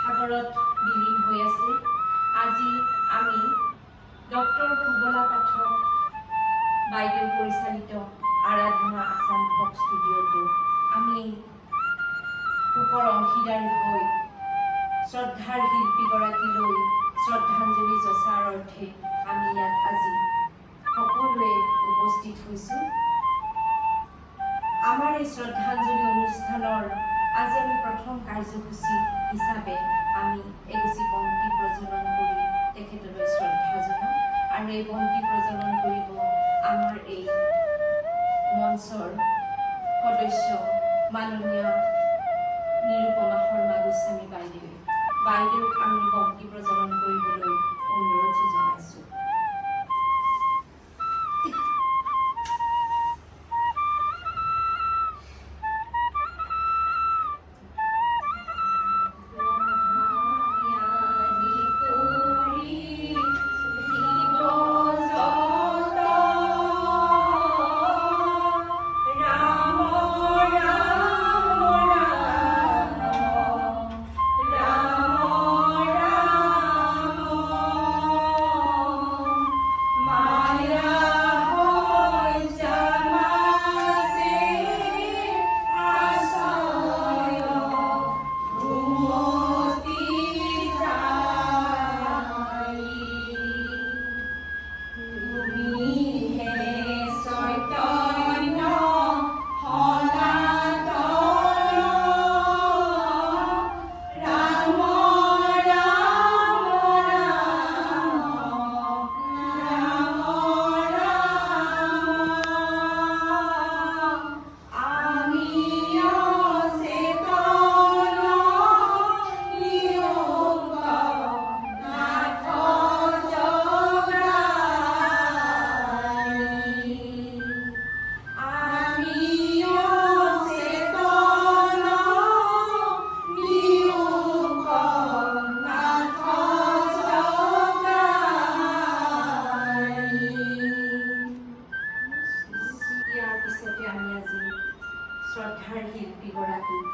সাগৰত বিলীন হৈ আছে। আজি আমি ডক্টৰ সুবলা পাঠক বাইদেউ পৰিচালিত আৰাধনা আসাম ভোগ ষ্টুডিঅ'টো আমি সুখৰ অংশীদাৰী হৈ শ্ৰদ্ধাৰ শিল্পীগৰাকীলৈ শ্ৰদ্ধাঞ্জলি যচাৰ অৰ্থে আমি ইয়াত আজি সকলোৱে উপস্থিত হৈছোঁ। আমাৰ এই শ্ৰদ্ধাঞ্জলি অনুষ্ঠানৰ আজি আমি প্ৰথম কাৰ্যসূচী হিচাপে আমি এগছি পংক্তি প্ৰজ্বলন কৰি তেখেতলৈ শ্ৰদ্ধা জনাম আৰু এই পংক্তি প্ৰজ্বলন কৰিব আমাৰ এই মঞ্চৰ সদস্য মাননীয় নিৰুপমা শৰ্মা গোস্বামী বাইদেউক আমি পংক্তি প্ৰজ্বলন কৰিবলৈ অনুৰোধ জনাইছোঁ। শ্ৰদ্ধাৰ শিল্পীগৰাকীক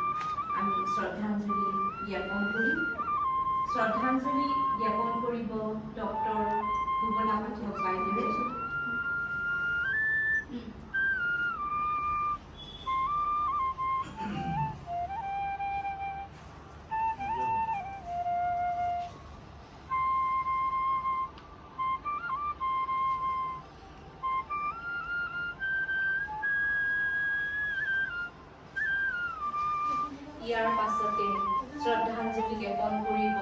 আমি শ্ৰদ্ধাঞ্জলি জ্ঞাপন কৰিম। শ্ৰদ্ধাঞ্জলি জ্ঞাপন কৰিব ডক্টৰ সুবলা পাঠক বাইদেৱে। ইয়াৰ পাছতে শ্ৰদ্ধাঞ্জলি জ্ঞাপন কৰিব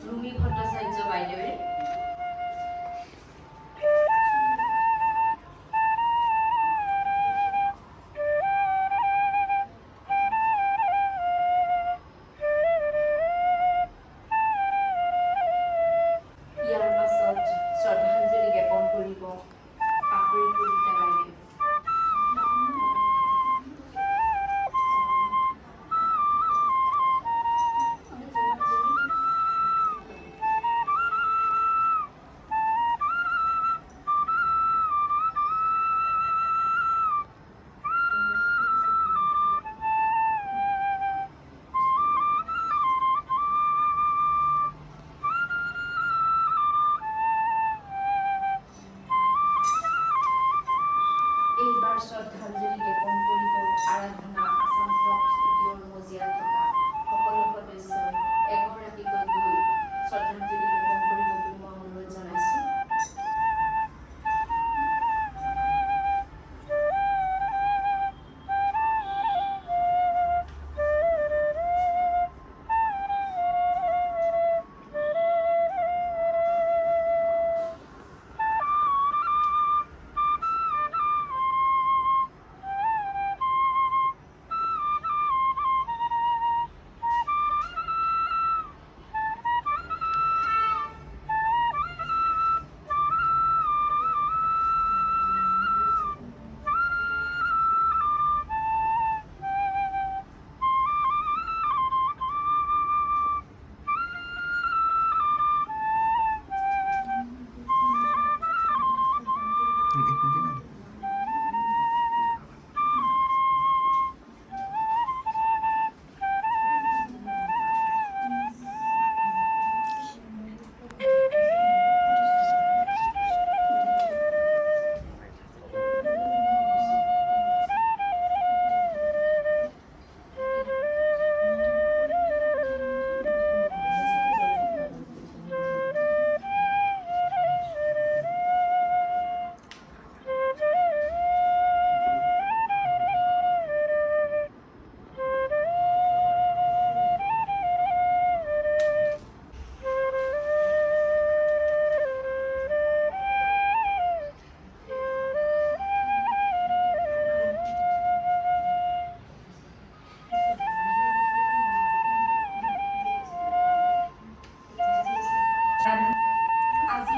ৰুমি ভট্টাচাৰ্য বাইদেৱে। ইয়াৰ পাছত শ্ৰদ্ধাঞ্জলি জ্ঞাপন কৰিব পাপৰি কলিতা বাইদেৱে।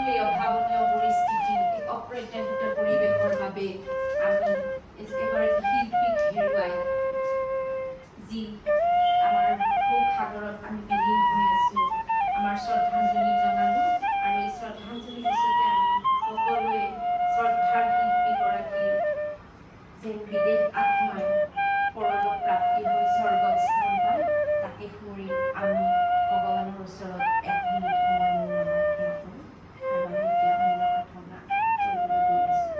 এই অভাৱনীয় পৰিস্থিতি, এই অপ্ৰত্যাশিত পৰিৱেশৰ বাবে আমি এগৰাকী শিল্পীক হেৰুৱাই যি আমাৰ সুখ সাগৰত আমি বিলীন হৈ আছো, আমাৰ শ্ৰদ্ধাঞ্জলি জনালোঁ। আৰু এই শ্ৰদ্ধাঞ্জলি পিছতে আমি সকলোৱে শ্ৰদ্ধাৰ শিল্পীগৰাকী যেন বিদেশ আত্মাই পৰলোক প্ৰাপ্তি হৈ স্বৰ্গত স্থান পায়, তাকে সুঁৱৰি আমি ভগৱানৰ ওচৰত এক মিনিট সময় মোৰ নামত সেৱা কৰোঁ। আৰু আমি এতিয়া অন্য প্ৰাৰ্থনা কৰিবলৈ গৈ আছোঁ।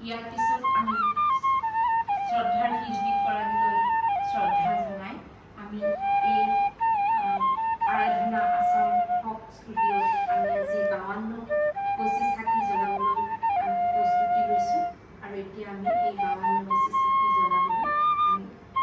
ইয়াৰ পিছত আমি শ্ৰদ্ধাৰ শিল্পীগৰাকীলৈ শ্ৰদ্ধা জনাই আমি এই আৰাধনা আছাম ফক ষ্টুডিঅ'ত আমি আজি 52 গছি চাকি জ্বলাবলৈ আমি প্ৰস্তুতি লৈছোঁ। আৰু এতিয়া আমি এই 52 গছি চাকি জ্বলাবলৈ আমি আৰম্ভ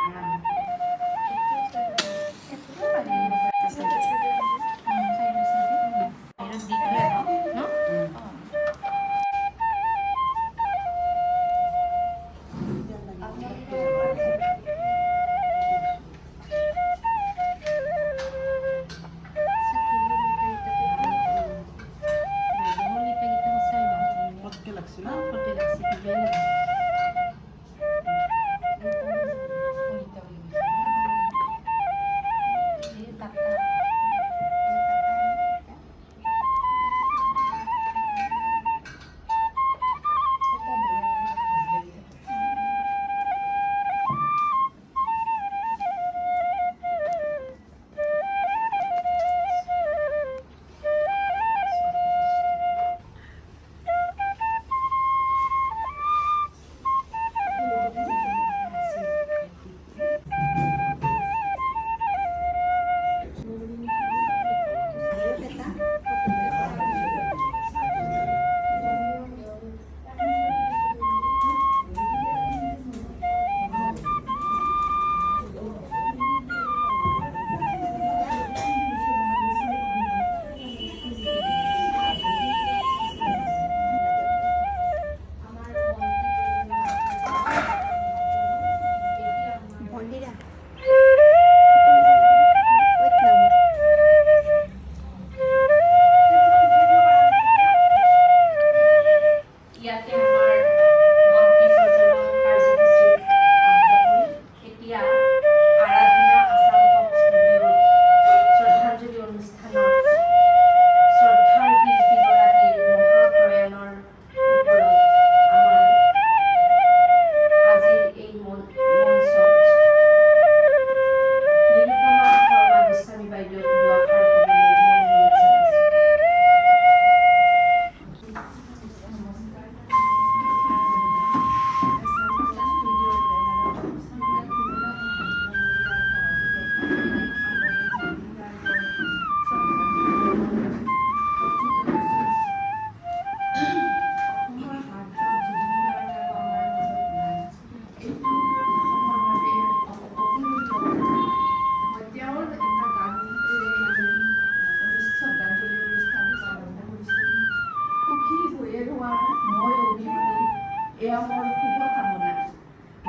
এয়া মোৰ শুভকামনা।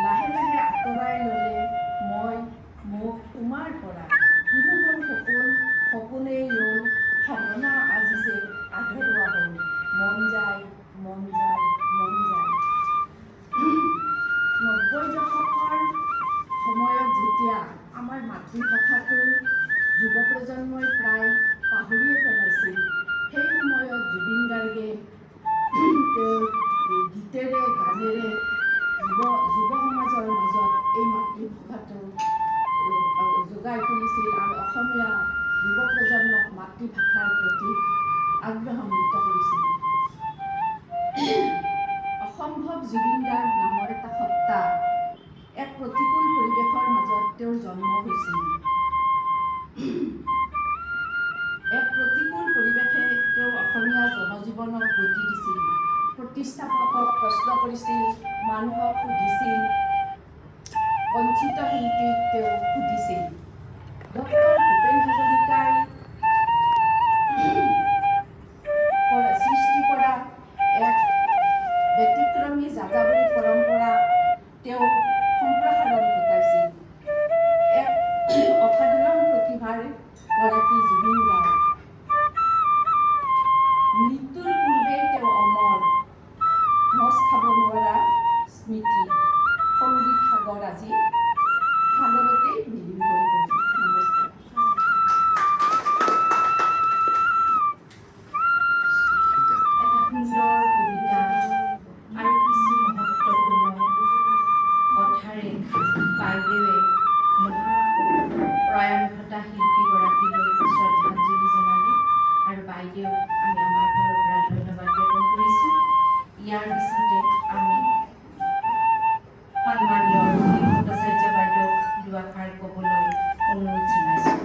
লাহে লাহে আঁতৰাই ল'লে মই মোক তোমাৰ পৰা। কিনো হ'ল সপোনেই হ'ল সাধনা আজি যে আধৰুৱা হ'ল। মন যায় মন যায় মন যায়। 90 দশকৰ সময়ত যেতিয়া আমাৰ মাতৃভাষাটো যুৱ প্ৰজন্মই প্ৰায় পাহৰিয়ে পেলাইছিল, সেই সময়ত জুবিন গাৰ্গে তেওঁৰ গীতেৰে গানেৰে যুৱ সমাজৰ মাজত এই মাতৃভাষাটো যোগাই তুলিছিল আৰু অসমীয়া যুৱ প্ৰজন্মক মাতৃভাষাৰ প্ৰতি আগ্ৰহান্বিত কৰিছিল। অসম্ভৱ জুবিন গাৰ্গ নামৰ এটা সত্তা, এক প্ৰতিকূল পৰিৱেশৰ মাজত তেওঁৰ জন্ম হৈছিল। এক প্ৰতিকূল পৰিৱেশে তেওঁ অসমীয়া জনজীৱনক গতি দিছিল, প্ৰতিষ্ঠাপকক প্ৰশ্ন কৰিছিল, মানুহক সুধিছিল। বঞ্চিত শিল্পীক তেওঁ সুধিছিল। ডক্টৰ ভূপেন হাজৰিকাই সৃষ্টি কৰা এক ব্যতিক্ৰমী যাযাবৰী পৰম্পৰা তেওঁ সম্প্ৰসাৰণ ঘটাইছিল। এক অসাধাৰণ প্ৰতিভাৰ গৰাকী জুবিন গাৰ্গ। মৃত্যুৰ পূৰ্বে তেওঁ অমৰ, মচ খাব নোৱাৰা স্মৃতি, সংগীত সাগৰ আজি সাগৰতেই বিলীন হৈ গ'ল। নমস্কাৰ। সুন্দৰ কবিতা আৰু কিছু মহত্বপূৰ্ণ কথাৰে বাইদেৱে প্ৰয়াণ ঘটা শিল্পীগৰাকীলৈ শ্ৰদ্ধাঞ্জলি জনালে আৰু বাইদেউক আমি আমাৰ ফালৰ পৰা ধন্যবাদ জ্ঞাপন কৰিছোঁ। ইয়াৰ পিছতে আমি সন্মানীয় ভট্টাচাৰ্য বাইদেউক দুআষাৰ ক'বলৈ অনুৰোধ জনাইছোঁ।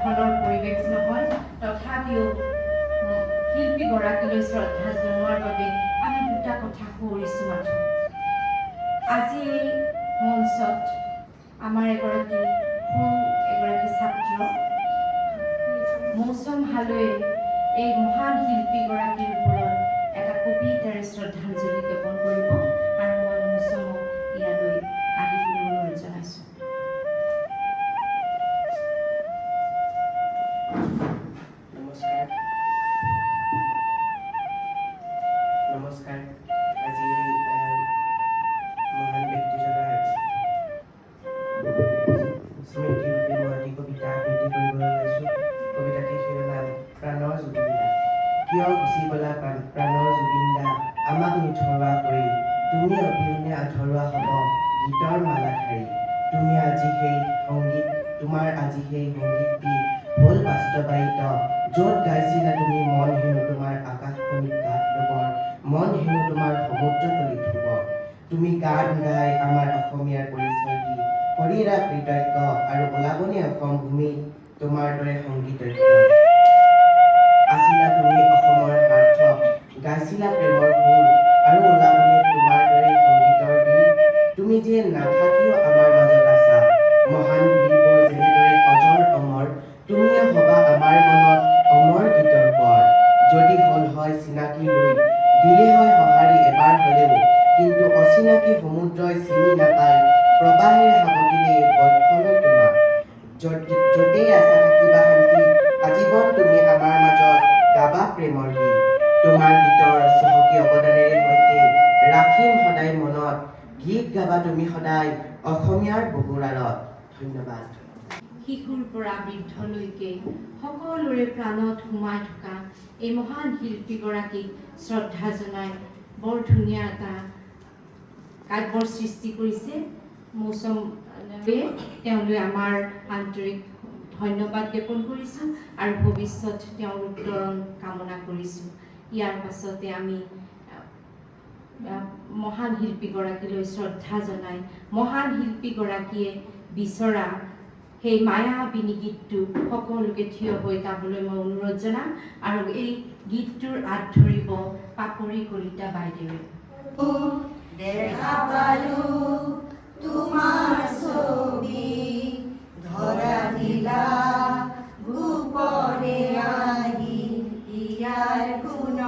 ভাষণৰ পৰিৱেশ নহয়, তথাপিও শিল্পীগৰাকীলৈ শ্ৰদ্ধা জনোৱাৰ বাবে আমি দুটা কথা সোঁৱৰিছোঁ মাথো। আজি এই মঞ্চত আমাৰ এগৰাকী ছাত্ৰ মৌচম হালৈয়ে এই মহান শিল্পীগৰাকীৰ ওপৰত এটা কবিতাৰে শ্ৰদ্ধাঞ্জলি জ্ঞাপন কৰিব আৰু মই মৌচমক ইয়ালৈ আহিবলৈ অনুৰোধ জনাইছোঁ। নমস্কাৰ। আজি মহান ব্যক্তিজনাৰ স্মৃতিৰূপে মই এটি কবিতা আবৃত্তি কৰিবলৈ ওলাইছোঁ। কবিতাটিৰ শিৰোনাম প্ৰাণৰ জুবিন দা। কিয় গুচি গলা প্ৰাণৰ জুবিন দা, আমাক নিথৰুৱা কৰি, তুমি অবিহনে আধৰুৱা হ'ব গীতৰ মালাধাৰী। তুমি আজি সেই সংগীত, তোমাৰ আজি সেই সংগীত দি হ'ল বাস্তৱায়িত, য'ত গাইছিলা তুমি মন হেনো তোমাৰ আকাশখনিত গাত ল'বৰ, মন হেনো তোমাৰ সমুদ্ৰতলিত ধুব। তুমি গান গাই আমাৰ অসমীয়াৰ পৰিচয় দি শৰীৰা কৃতজ্ঞ আৰু ওলাবনে অসম ভূমি তোমাৰ দৰে সংগীতজ্ঞ। আছিলা তুমি অসমৰ সাৰ্থক, গাইছিলা প্ৰেমৰ সুৰ আৰু ওলাবনে তোমাৰ দৰে সংগীতৰ বীৰ। তুমি যে নাথাকিও আমাৰ মাজত আছা, মহান বীৰবোৰ যেনেদৰে অজৰ অমৰ, তুমিয়ে হবা আমাৰ মনত অমৰ গীতৰ পৰ। যদি হ'ল হয় চিনাকি লৈ দিলে হয় সঁহাৰি এবাৰ হ'লেও, কিন্তু অচিনাকি সমুদ্ৰই চিনি নাপায় প্ৰবাহেৰে সাৱটিলে বক্ষলৈ তোমাক। য'তেই আছা থাকিবা শান্তি, আজীৱন তুমি আমাৰ মাজত গাবা প্ৰেমৰ গীত। তোমাৰ গীতৰ চহকী অৱদানেৰে সৈতে ৰাখিম সদায় মনত, গীত গাবা তুমি সদায় অসমীয়াৰ বুকুৰালত। ধন্যবাদ। শিশুৰ পৰা বৃদ্ধলৈকে সকলোৰে প্ৰাণত সোমাই থকা এই মহান শিল্পীগৰাকীক শ্ৰদ্ধা জনাই বৰ ধুনীয়া এটা কাব্যৰ সৃষ্টি কৰিছে মৌচম। তেওঁলৈ আমাৰ আন্তৰিক ধন্যবাদ জ্ঞাপন কৰিছোঁ আৰু ভৱিষ্যত তেওঁৰ উত্তৰণ কামনা কৰিছোঁ। ইয়াৰ পাছতে আমি মহান শিল্পীগৰাকীলৈ শ্ৰদ্ধা জনাই মহান শিল্পীগৰাকীয়ে বিচৰা সেই মায়াবিনী গীতটো সকলোকে থিয় হৈ গাবলৈ মই অনুৰোধ জনাম আৰু এই গীতটোৰ আঁত ধৰিব পাপৰি কলিতা বাইদেৱে। দেখা পালো তোমাৰ ছবি, ধৰা দিলা গোপনে আহি ইয়াৰ গুণ,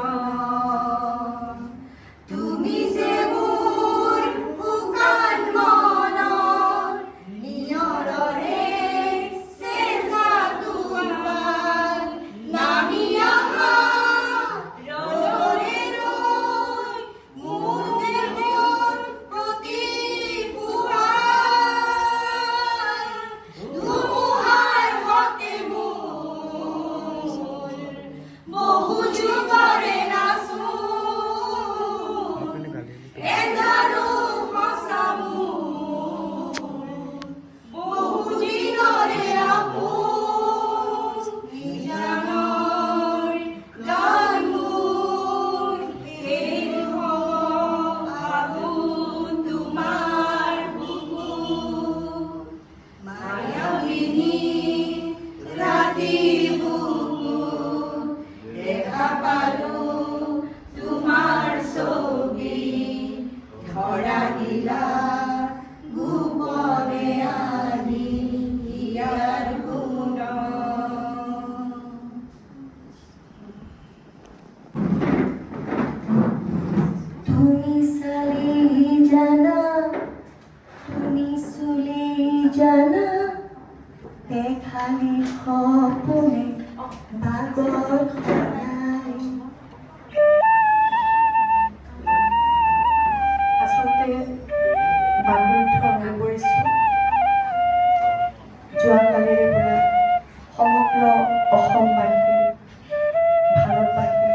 তুমি চালি জানা, তুমি চুলি জানা, এখালি সপোনে বাগৰ সদায়। আচলতে বান্ধৱী হৈ পৰিছোঁ। যোৱাকালিৰে পৰা সমগ্ৰ অসমবাসী, ভাৰতবাসী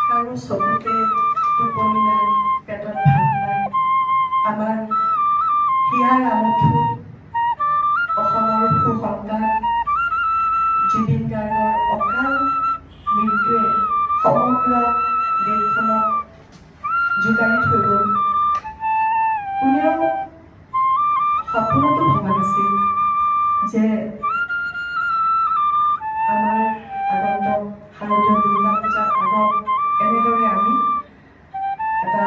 কাৰো চকুতে টোপনি নাই, পেটত ভাত নাই। আমাৰ হিয়াৰ আমঠু অসমৰ সুসন্তান জুবিন গাৰ্গৰ অকাল মৃত্যুৱে সমগ্ৰ দেশখনক জোকাৰি থৈ গ'ল। কোনেও সপোনতো ভবা নাছিল যে আমাৰ আগন্তুক শাৰদীয় দুৰ্গা পূজাৰ আগত এনেদৰে আমি এটা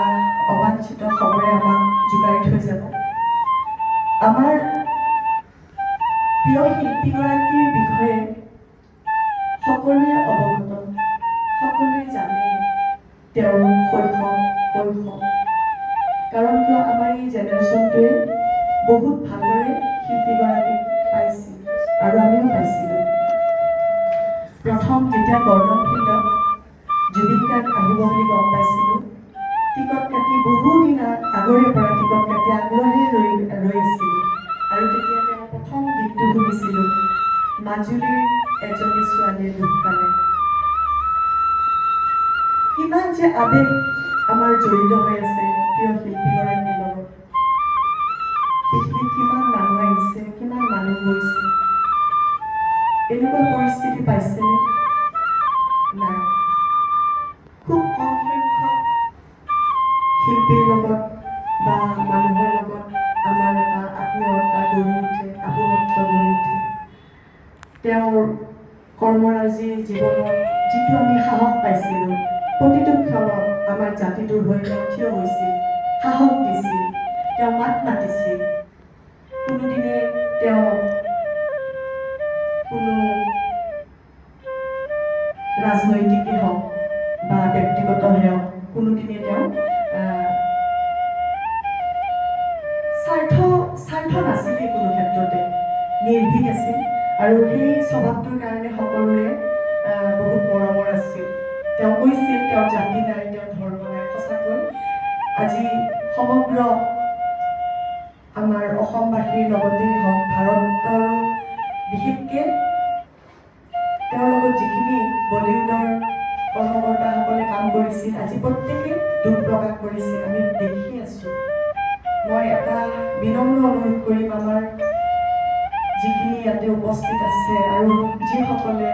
অবাঞ্ছিত খবৰে আমাক জোকাৰি থৈ যাব। আমাৰ প্ৰিয় শিল্পীগৰাকীৰ বিষয়ে সকলোৱে অৱগত, সকলোৱে জানে তেওঁৰ শৈশৱ কৈশৱ। কাৰণ কিয় আমাৰ এই জেনেৰেশ্যনটোৱে বহুত ভালদৰে শিল্পীগৰাকীক পাইছিল আৰু আমিও পাইছিলোঁ। প্ৰথম যেতিয়া গৰ্ডন ফিল্ডত জুবিন গাৰ্গ আহিব বুলি গম পাইছিলোঁ, টিকট কাটি বহুদিন আগৰে পৰা টিকট কাটি আগ্ৰহেৰে ৰৈ আছিলোঁ। আৰু তেতিয়া তেওঁ প্ৰথম গীতটো শুনিছিলোঁ, মাজুলীৰ এজনী ছোৱালীয়ে দুখ পালে। কিমান যে আৱেগ আমাৰ জড়িত হৈ আছে প্ৰিয় শিল্পীগৰাকীৰ লগত। পৃথিৱীত কিমান মানুহ আহিছে, কিমান মানুহ গৈছে, এনেকুৱা পৰিস্থিতি পাইছেনে? নাই। খুব কম সংখ্যক শিল্পীৰ লগত বা মানুহৰ লগত আমাৰ এটা আত্মীয়তা গঢ়ি উঠে, আপোনত্ব গঢ়ি উঠে। তেওঁৰ কৰ্মৰাজিৰ জীৱনত যিটো আমি সাহস পাইছিলোঁ, প্ৰতিটো ক্ষণত আমাৰ জাতিটোৰ হৈ তেওঁ থিয় হৈছিল, সাহস দিছিল, তেওঁ মাত মাতিছিল। কোনোদিনে তেওঁ কোনো ৰাজনৈতিকেই হওক বা ব্যক্তিগত হওক, কোনোদিনে তেওঁ স্বাৰ্থ নাছিলে কোনো ক্ষেত্ৰতে, নিৰ্ভীক আছিল। আৰু সেই স্বভাৱটোৰ কাৰণে সকলোৰে বহুত মৰমৰ আছিল। তেওঁ কৈছিল তেওঁৰ জাতি নাই, তেওঁৰ ধৰ্ম নাই। সঁচাকৈ আজি সমগ্ৰ আমাৰ অসমবাসীৰ লগতেই হওক, ভাৰতৰ বিশেষকৈ তেওঁৰ লগত যিখিনি বলিউডৰ কৰ্মকৰ্তাসকলে কাম কৰিছিল, আজি প্ৰত্যেকে দুখ প্ৰকাশ কৰিছিল, আমি দেখি আছোঁ। মই এটা বিনম্ৰ অনুৰোধ কৰিম আমাৰ যিখিনি ইয়াতে উপস্থিত আছে আৰু যিসকলে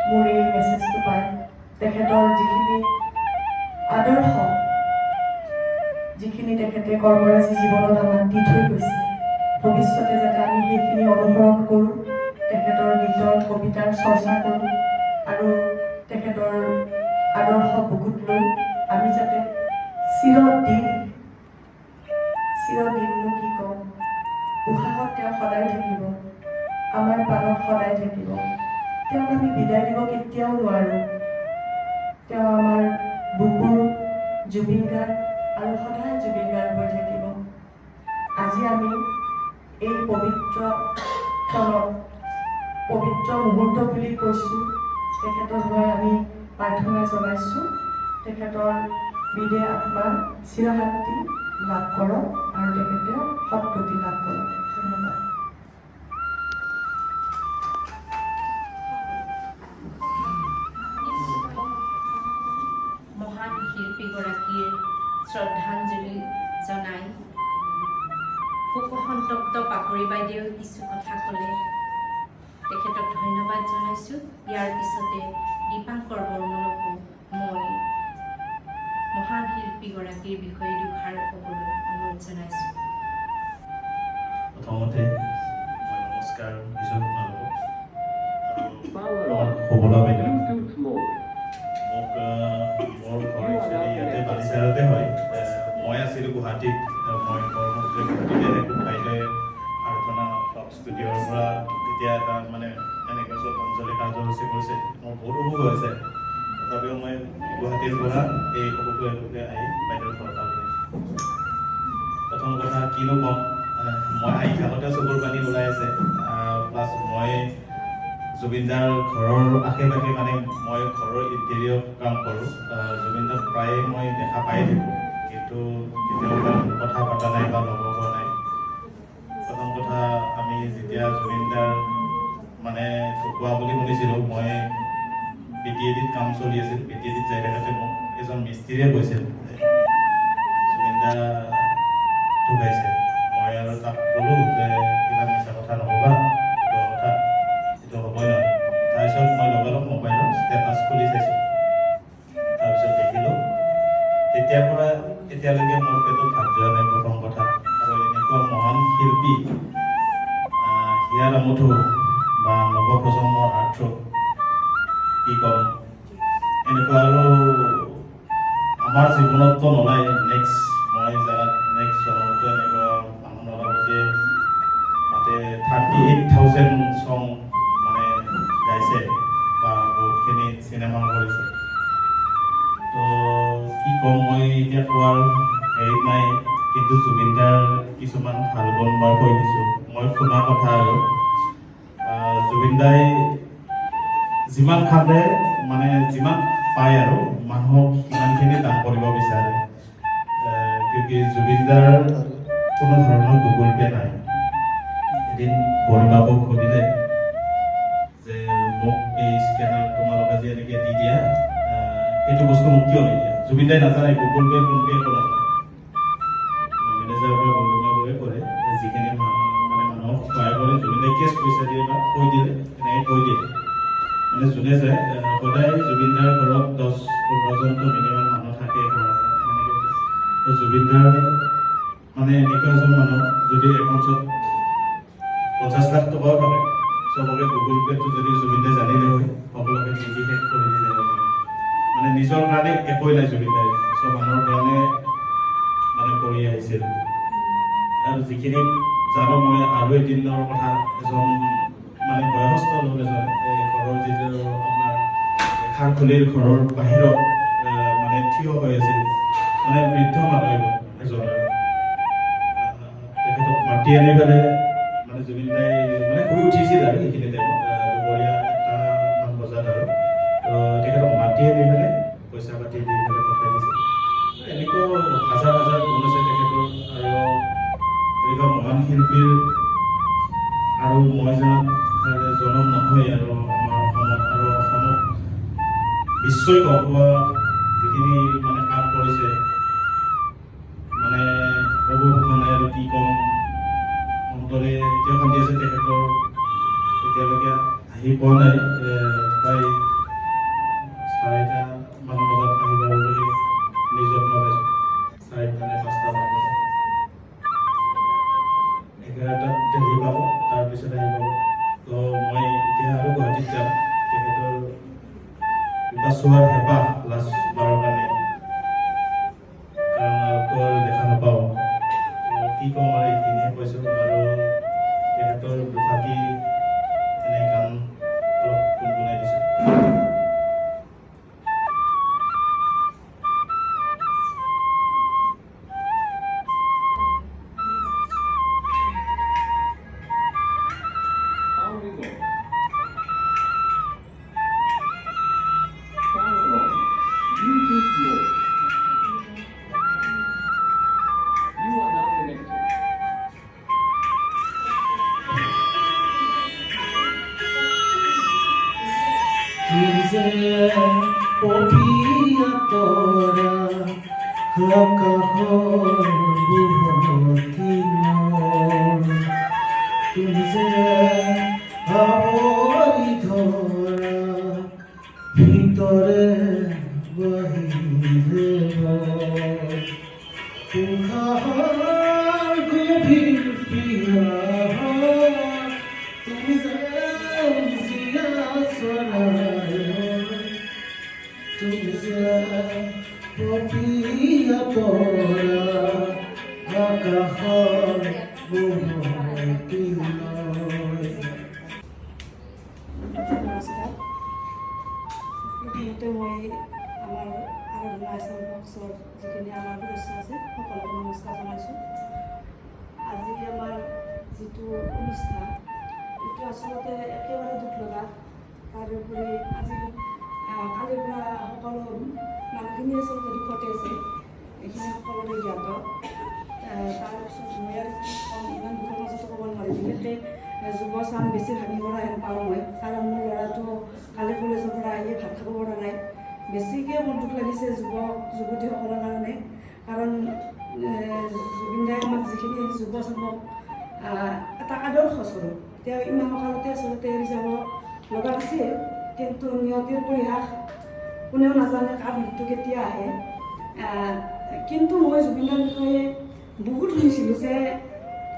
মোৰ এই মেছেজটো পায়, তেখেতৰ যিখিনি আদৰ্শ, যিখিনি তেখেতে কৰ্মৰাজি জীৱনত আমাক দি থৈ গৈছে, ভৱিষ্যতে যাতে আমি সেইখিনি অনুসৰণ কৰোঁ, তেখেতৰ গীতৰ কবিতাৰ চৰ্চা কৰোঁ আৰু তেখেতৰ আদৰ্শ বুকুত লৈ আমি যাতে চিৰদিননো কি ক'ম, উশাহত তেওঁ সদায় থাকিব, আমাৰ প্ৰাণত সদায় থাকিব। তেওঁক আমি বিদায় দিব কেতিয়াও নোৱাৰোঁ। তেওঁ আমাৰ বুকুৰ জুবিন গাৰ্গ আৰু সদায় জুবিন গাৰ্গ হৈ থাকিব। আজি আমি এই পবিত্ৰ ক্ষণত, পবিত্ৰ মুহূৰ্ত বুলি কৈছোঁ, তেখেতৰ হৈ আমি প্ৰাৰ্থনা জনাইছোঁ, তেখেতৰ বিদেহ আত্মা চিৰশান্তি লাভ কৰক আৰু তেখেতে সৎগতি লাভ কৰক। ধন্যবাদ। মহান শিল্পীগৰাকীৰ শ্ৰদ্ধাঞ্জলি জনাই শোকসন্তপ্ত পাপৰি বাইদেউ কিছু কথা ক'লে, তেখেতক ধন্যবাদ জনাইছোঁ। ইয়াৰ পিছতে দীপাংকৰ বৰ্মনকো মই মহান শিল্পীগৰাকীৰ বিষয়ে দুষাৰ ক'বলৈ অনুৰোধ জনাইছোঁ। প্ৰথমতে মই নমস্কাৰ দিছোঁ আপোনালোকক। শুভলা বাইদেউ, মোক মোৰ ঘৰ একচুৱেলি ইয়াতে বালিচাৰতে হয়। মই আছিলোঁ গুৱাহাটীত, মই কৰ্মসূত্ৰে গুৱাহাটীতে থাকোঁ। বাইদেৱে প্ৰাৰ্থনা ষ্টুডিঅ'ৰ পৰা যেতিয়া এটা মানে এনেকুৱা শ্ৰদ্ধাঞ্জলি কাৰ্যসূচী কৰিছে, মোৰ বহুত অসুখ হৈছে। তথাপিও মই গুৱাহাটীৰ পৰা এই অসুখে আহি বাইদেউৰ ঘৰত পালোঁ। প্ৰথম কথা কিনো ক'ম, মই আহি থাকোঁতে চকুৰ পানী ওলাই আছে। প্লাছ মই জুবিনদাৰ ঘৰৰ আশে পাশে মানে মই ঘৰৰ ইণ্টেৰিয়ৰ কাম কৰোঁ। জুবিনদাক প্ৰায়ে মই দেখা পাই থাকোঁ, কিন্তু কেতিয়াও কথা পতা নাই বা লগ পোৱা নাই। প্ৰথম কথা আমি যেতিয়া জুবিনদাৰ মানে ঢুকুৱা বুলি শুনিছিলোঁ, মই BTADত কাম চলি আছিল। BTADত যাই থাকোঁতে মোক এজন মিস্ত্ৰীয়ে কৈছিল জুবিনদা ঢুকাইছে। মই আৰু তাক ক'লোঁ যে কিবা মিছা কথা নক'বা, এইটো কথা এইটো হ'বই নহয়। তাৰপিছত মই লগালগ মোবাইলত ষ্টেটাছ খুলি চাইছোঁ, তাৰপিছত দেখিলোঁ। তেতিয়াৰ পৰা এতিয়ালৈকে মোৰ পেটত ভাত যোৱা নাই প্ৰথম কথা। আৰু এনেকুৱা মহান শিল্পী হিয়াৰ আমঠু বা নৱপ্ৰজন্মৰ আৰ্টক কি ক'ম, এনেকুৱা আৰু আমাৰ জীৱনততো নলাই। নেক্সট মই জনাত নেক্সট জনমতো এনেকুৱা মানুহ নলাব যে তাতে 38,000 চং মানে গাইছে বা বহুতখিনি চিনেমা কৰিছে। তো কি ক'ম, মই এতিয়া কোৱাৰ হেৰিত নাই, কিন্তু জুবিনদাৰ কিছুমান ভাল গুণ মই কৈ দিছোঁ। মই শুনা কথা আৰু জুবিনদাই যিমান খাবে মানে যিমান পায় আৰু মানুহক সিমানখিনি দান কৰিব বিচাৰে। কিয় জুবিনদাৰ কোনো ধৰণৰ গুগল পে' নাই। এদিন বৰিবাবুক সুধিলে যে মোক এই স্কেনাৰ তোমালোকে যে এনেকৈ দি দিয়া, সেইটো বস্তু মোক কিয় নিদিয়া? জুবিনদাই নাজানে গুগল পে' ফোন পে' একো নাজানে। মেনেজাৰৰ পৰা বৰিবাবুৱে কৰে, যিখিনি মানে মানুহক সহায় কৰে জুবিনদাই কেছ পইচা দিয়ে বা কৈ দিলে এনেকৈ কৈ দিয়ে। মানে যোনে যায় সদায় জুবিনদাৰ ঘৰত 10-15জনটো মিনিমাম মানুহ থাকে ঘৰত এনেকৈ। তো জুবিনদাৰ মানে এনেকুৱা এজন মানুহ, যদি একাউণ্টত 50 লাখ টকাও থাকে, চবকে গুগল পে'টো যদি জুবিনদাই জানিলে হয়, সকলোকে নিজে শেষ কৰি দিলে হয়। মানে নিজৰ কাৰণে একোৱেই নাই জুবিনদাই, চব মানুহৰ কাৰণে মানে কৰি আহিছিল। আৰু যিখিনি জানো মই আৰু এদিনৰ কথা, এজন মানে বয়সস্থ লোক এজন ঘৰৰ যিটো আপোনাৰ খাৰখুলিৰ ঘৰৰ বাহিৰত মানে থিয় হৈ আছিল, মানে বৃদ্ধ মানুহ এজন। তেখেতক মাতি আনি পেলাই মানে জুবিনদাই মানে শুই উঠিছিল আৰু সেইখিনি টাইমত দুপৰীয়া 1মান বজাত আৰু তেখেতক মাতি আনি পেলাই পইচা পাতি দি পেলাই পঠাই দিছিল। এনেকুৱা হাজাৰ হাজাৰ গুণ আছে তেখেতৰ। আৰু তেনেকুৱা মহান শিল্পীৰ আৰু মই জনাত জনম নহয় আৰু আমাৰ অসমত, আৰু অসমক বিশ্বই গম পোৱা যিখিনি মানে কাম কৰিছে, মানে ক'ব ভাষা নাই আৰু কি ক'ম। অন্তৰে এতিয়াও কান্দি আছে তেখেতৰ, এতিয়ালৈকে আহি পোৱা নাই। প্ৰায় 4:30মান বজাত আহি পাব বুলি নিউজত পাইছোঁ। 4:30 নে 5টামান বজাত, 11টাত দেলহি পাব, তাৰপিছত আহি পাব। তো মই এতিয়া আৰু গুৱাহাটীত যাম, তেখেতৰ কিবা চোৱাৰ হেঁপাহ লাষ্ট বাৰৰ কাৰণে, কাৰণ আৰুতো আৰু দেখা নাপাওঁ। কি ক'ম আৰু এইখিনিয়ে কৈছোঁ। আৰু তেখেতৰ দুফাকি এনে গান অলপ গুণগুণাই দিছোঁ। तुझे पपिया तोरा तुझे आवरी धरा ভিতরে বাহিরে তুহার গভীর প্রিয়া তুমি জিয়া সোনায় তুমি পপিয়া তোরা আকাশ বহুতি নয়। নমস্কাৰ। প্ৰথমতে মই আমাৰ আৰাধনা আছাম বক্সৰ যিখিনি আমাৰ সদস্য আছে সকলোকে নমস্কাৰ জনাইছোঁ। আজি আমাৰ যিটো অনুষ্ঠান এইটো আচলতে একেবাৰে দুখ লগা। তাৰোপৰি আজি কালিৰ পৰা সকলো মানুহখিনি আচলতে দুখতে আছে, এইখিনি সকলোৰে জ্ঞাত। তাৰপিছত মই আৰু ইমান দুখৰ মাজতো ক'ব নোৱাৰিম। বিশেষকৈ যুৱচাম বেছি ভাঙি পৰা হেন পাওঁ মই, কাৰণ মোৰ ল'ৰাটো কালি কলেজৰ পৰা আহিয়ে ভাত খাব পৰা নাই। বেছিকৈ মোৰ দুখ লাগিছে যুৱতীসকলৰ কাৰণে, কাৰণ জুবিন দাই আমাক যিখিনি যুৱচামক এটা আদৰ্শ স্বৰূপ, তেওঁ ইমান সকালতে আচলতে এৰি যাব লগা নাছিল, কিন্তু নিয়তিৰ পৰিহাস কোনেও নাজানে কাৰ মৃত্যু কেতিয়া আহে। কিন্তু মই জুবিনৰ বিষয়ে বহুত শুনিছিলোঁ যে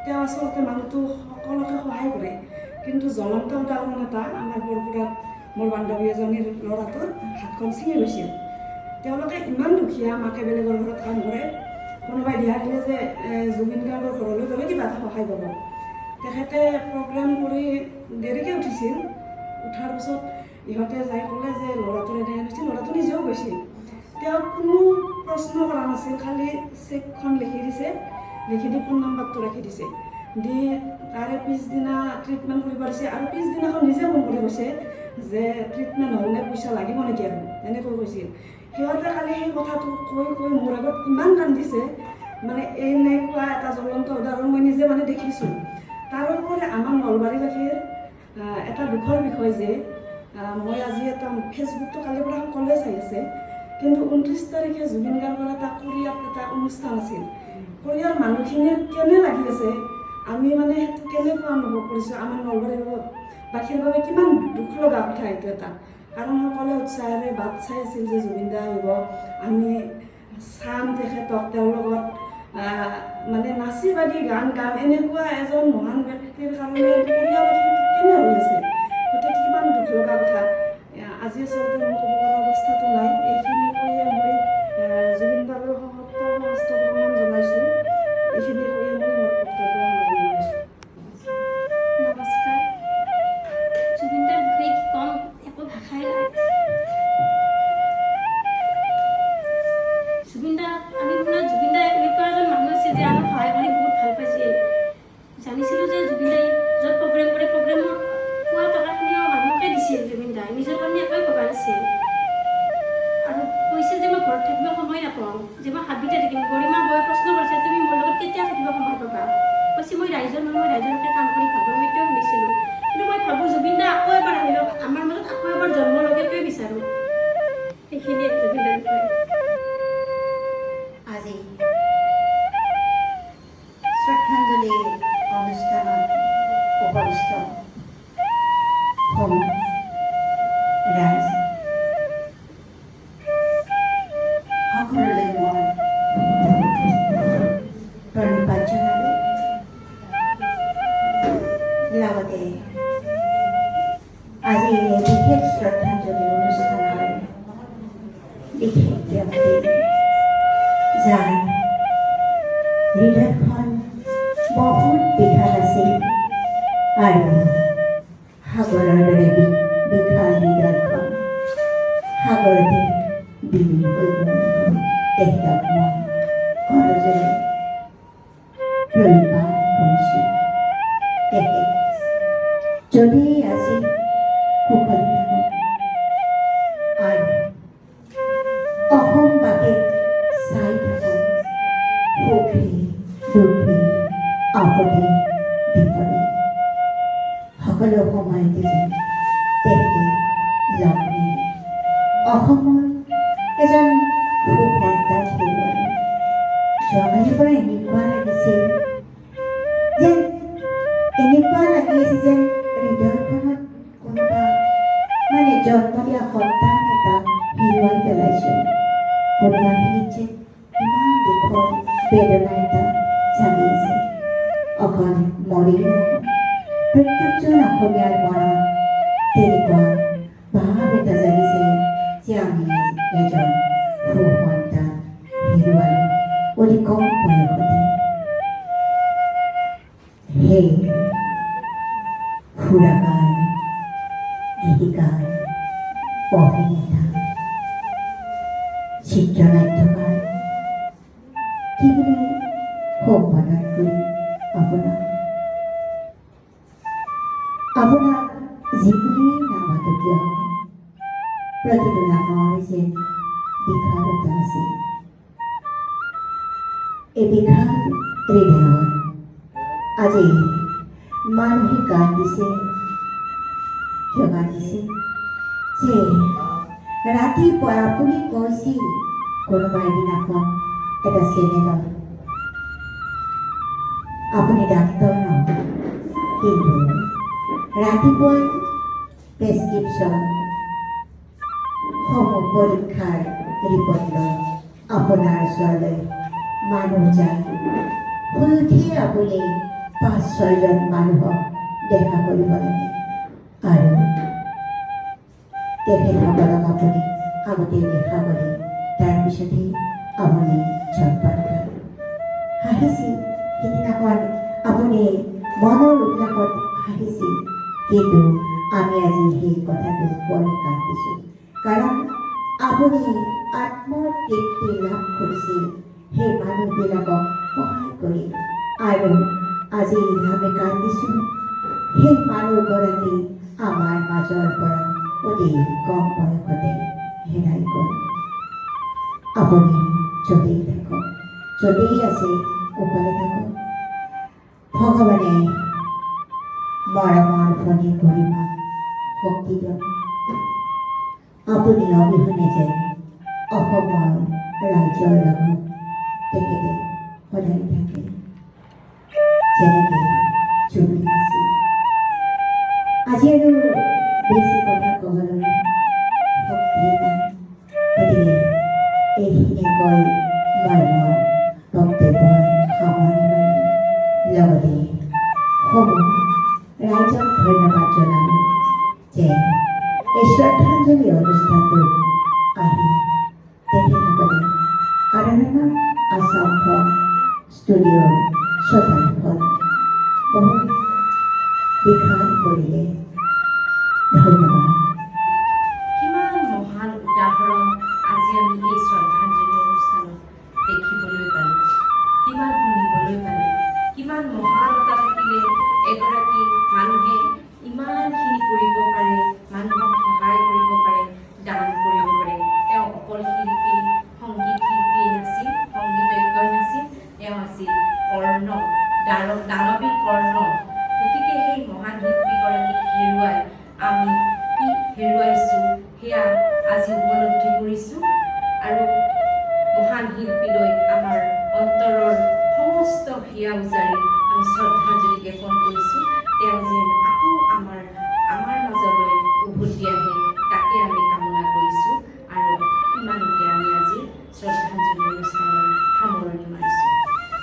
তেওঁ আচলতে মানুহটো সকলোকে সহায় কৰে, কিন্তু জ্বলন্ত উদাহৰণ এটা আমাৰ বৰপুৰাত মোৰ বান্ধৱী এজনীৰ ল'ৰাটোৰ হাতখন ছিঙি গৈছিল। তেওঁলোকে ইমান দুখীয়া, মাকে বেলেগৰ ঘৰত কাম কৰে, কোনোবাই দিহা দিলে যে জুবিন গাৰ্গৰ ঘৰলৈ গ'লে কিবা এটা সহায় পাব। তেখেতে প্ৰগ্ৰেম কৰি দেৰিকৈ উঠিছিল, উঠাৰ পিছত ইহঁতে যাই ক'লে যে ল'ৰাটোৰ এনে হৈছিল, ল'ৰাটো নিজেও গৈছিল। তেওঁ কোনো প্ৰশ্ন কৰা নাছিল, খালি চেকখন লিখি দিছে, লিখি দি ফোন নাম্বাৰটো ৰাখি দিছে, দি তাৰে পিছদিনা ট্ৰিটমেণ্ট কৰিব দিছে, আৰু পিছদিনাখন নিজে ফোন কৰি কৈছে যে ট্ৰিটমেণ্ট হ'লে পইচা লাগিব নেকি আৰু এনেকৈ কৈছিল। সিহঁতে কালি সেই কথাটো কৈ মোৰ আগত ইমান কান্দিছে, মানে এনেকুৱা এটা জ্বলন্ত উদাহৰণ মই নিজে মানে দেখিছোঁ। তাৰোপৰি আমাৰ নলবাৰীবাসীৰ এটা দুখৰ বিষয় যে মই আজি এটা ফেচবুকটো কালিৰ পৰা সকলোৱে চাই আছে, কিন্তু 29 তাৰিখে জুবিন গাৰ্গৰ এটা কোৰিয়াত এটা অনুষ্ঠান আছিল। কোৰিয়াৰ মানুহখিনিৰ কেনে লাগি আছে, আমি মানে সেইটো কেনেকুৱা অনুভৱ কৰিছোঁ, আমাৰ নলবাৰীৰ বাসীৰ বাবে কিমান দুখ লগা কথা এইটো এটা। কাৰণ সকলোৱে উৎসাহেৰে বাট চাই আছিল যে জুবিন দা আহিব, আমি চাম তেখেতক, তেওঁৰ লগত মানে নাচি বাগি গান গাম, এনেকুৱা এজন মহান ব্যক্তিৰ কাৰণে কোৰিয়াবাসী কেনে হৈ আছে, গতিকে কিমান দুখ লগা কথা। আজি আচলতে মই ক'ব পৰা অৱস্থাটো নাই। এইখিনি কৈয়ে মই জুবিন দাৰ সমস্ত প্ৰণাম জনাইছোঁ। এইখিনি কৈয়ে মই মোৰ বক্তব্য জনাইছোঁ। নমস্কাৰ। জুবিন দাৰ বিষয়ে কি ক'ম, একো ভাষাই নাই। জুবিন দা আমি শুনা জুবিন দা এনেকুৱা এজন মানুহ আছিল যে আমাক সহায় কৰি বহুত ভাল পাইছিল। জানিছিলোঁ যে জুবিন দাই য'ত প্ৰগ্ৰেম কৰে, প্ৰগ্ৰেমৰ পোৱা টকাখিনিও মানুহকে দিছিল। জুবিন দাই নিজৰ কাৰণে একোৱে ভবা নাছিল, আৰু কৈছিল যে মই ঘৰত থাকিব সময় নাপাওঁ, যে মই হাবিতে থাকিম। গৰিমা বৌয়ে প্ৰশ্ন কৰিছে তুমি মোৰ লগত কেতিয়া থাকিব সময় পাবা, কৈছে মই ৰাইজৰ মানুহ, মই ৰাইজৰ হকে কাম কৰি ভাল পাওঁ, সেইটোৱে শুনিছিলোঁ। কিন্তু মই ভাবোঁ জুবিন দা আকৌ এবাৰ আহি লওক, আমাৰ মাজত আকৌ এবাৰ জন্ম লওক, এইটোৱে বিচাৰোঁ। সেইখিনিয়ে জুবিন দাৰ বিষয়ে। আজি শ্ৰদ্ধাঞ্জলি অনুষ্ঠানত উপবিষ্ট সমাজ, ৰাইজ সকলোলৈ মই প্ৰণিপাত জনালোঁ। লগতে আজি এই বিশেষ শ্ৰদ্ধাঞ্জলি অনুষ্ঠানৰ বিশেষ ব্যক্তি যাৰ হৃদয়খন বহুত বিশাল আছিল, আৰু সাগৰৰ দৰে বিশাল হৃদয়খন সাগৰতে বিলীন হৈ গ'ল। তেখেতক মই কৰজোৰে প্ৰণিপাত কৰিছোঁ। তেখেত যদি আজি কুশলী থাকক, আৰু অসমবাসীক চাই থাকক, সুখী দুখী আপদে বিপদে সকলো সময়তে যেন তেখেতে লগ দিয়ে অসমৰ এজন সুসন্তান হেৰুৱালে। যোৱাকালিৰ পৰা এনেকুৱা লাগিছিল যেন হৃদয়খনত কোনোবা মানে জন্ম দিয়া সন্তান এটা হেৰুৱাই পেলাইছোঁ। কোনোবাখিনিত যেন ইমান দুখৰ বেদনা এটা জাগি আছে। অকল মৰিল নহয়, প্ৰত্যেকজন অসমীয়াৰ মনত তেনেকুৱা ভাৱ এটা জাগিছে যে আমি এজন সুসন্তান হেৰুৱালোঁ অতি কম বয়সতে। সেই সুৰাকাৰ, গীতিকাৰ, অভিনেতা চিত্ৰনাট্যকাৰ কি বুলি সম্বোধন কৰি আপোনাক যিকোনো নাম মাতো কিয় হ'ব, প্ৰতিটো নামৰ যেন বিষাদতা আছে। এই বিষাদ হৃদয়ত আজি মানুহে গান দিছে, কিয় গান দিছে যে ৰাতিপুৱা আপুনি কৈছিল কোনোবা এদিনাখন এটা চেনেলত আপুনি ডাক্তৰ নহয়, কিন্তু ৰাতিপুৱাই প্ৰেছক্ৰিপশ্যন সমূহ পৰীক্ষাৰ ৰিপৰ্ট লৈ আপোনাৰ ওচৰলৈ মানুহ যায়। শুই উঠিয়ে আপুনি ৫-৬জন মানুহক দেখা কৰিব লাগে আৰু তেখেতসকলক আপুনি আগতে দেখা কৰি তাৰপিছতহে আপুনি জলপান খায়। হাঁহিছিল সিদিনাখন আপুনি মনৰ উল্লাসত হাঁহিছিল, কিন্তু আমি আজি সেই কথাটো বৰ কান্দিছোঁ, কাৰণ আপুনি আত্মতৃপ্তি লাভ কৰিছিল সেই মানুহবিলাকক সহায় কৰি, আৰু আজি আমি কান্দিছোঁ সেই মানুহগৰাকী আমাৰ মাজৰ পৰা অতি কম বয়সতে হেৰাই গ'ল। আপুনি য'তেই থাকক, য'তেই আছে কুশলে থাকক। ভগৱানে মৰমৰ ফণী গৰিমা শক্তি দিয়ক। আপুনি অবিহনে যেন অসমৰ ৰাইজৰ লগত তেখেতে সদায় থাকে, যেনেকৈ জুবিন আছিল। আজি আৰু বেছি কথা ক'বলৈ শক্তি নাই, গতিকে এইখিনি কৈ মই মোৰ বক্তব্য সামৰণি মাৰিম। লগতে সমূহ ৰাইজক ধন্যবাদ জনালোঁ যে এই শ্ৰদ্ধাঞ্জলি অনুষ্ঠানটোত আহি তেখেতসকলে আৰাধনা আছাম ফক ষ্টুডিঅ'ৰ চোতালখন বহুত বিশাল কৰিলে। ধন্যবাদ। কিমান মহান উদাহৰণ আজি আমি এই শ্ৰদ্ধাঞ্জলি অনুষ্ঠানত দেখিবলৈ পালোঁ, কিমান শুনিবলৈ পালোঁ। কিমান মহানতা থাকিলে এগৰাকী মানুহে ইমানখিনি কৰিব পাৰে, মানুহক সহায় কৰিব পাৰে, দান কৰিব পাৰে। তেওঁ অকল শিল্পী, সংগীত শিল্পীয়ে নাছিল, সংগীতজ্ঞই নাছিল, তেওঁ আছিল কৰ্ণ, দানৱী কৰ্ণ। গতিকে সেই মহান শিল্পীগৰাকীক হেৰুৱাই আমি কি হেৰুৱাইছোঁ সেয়া আজি উপলব্ধি কৰিছোঁ, আৰু মহান শিল্পীলৈ আমাৰ অন্তৰৰ সমস্ত হিয়া উজাৰি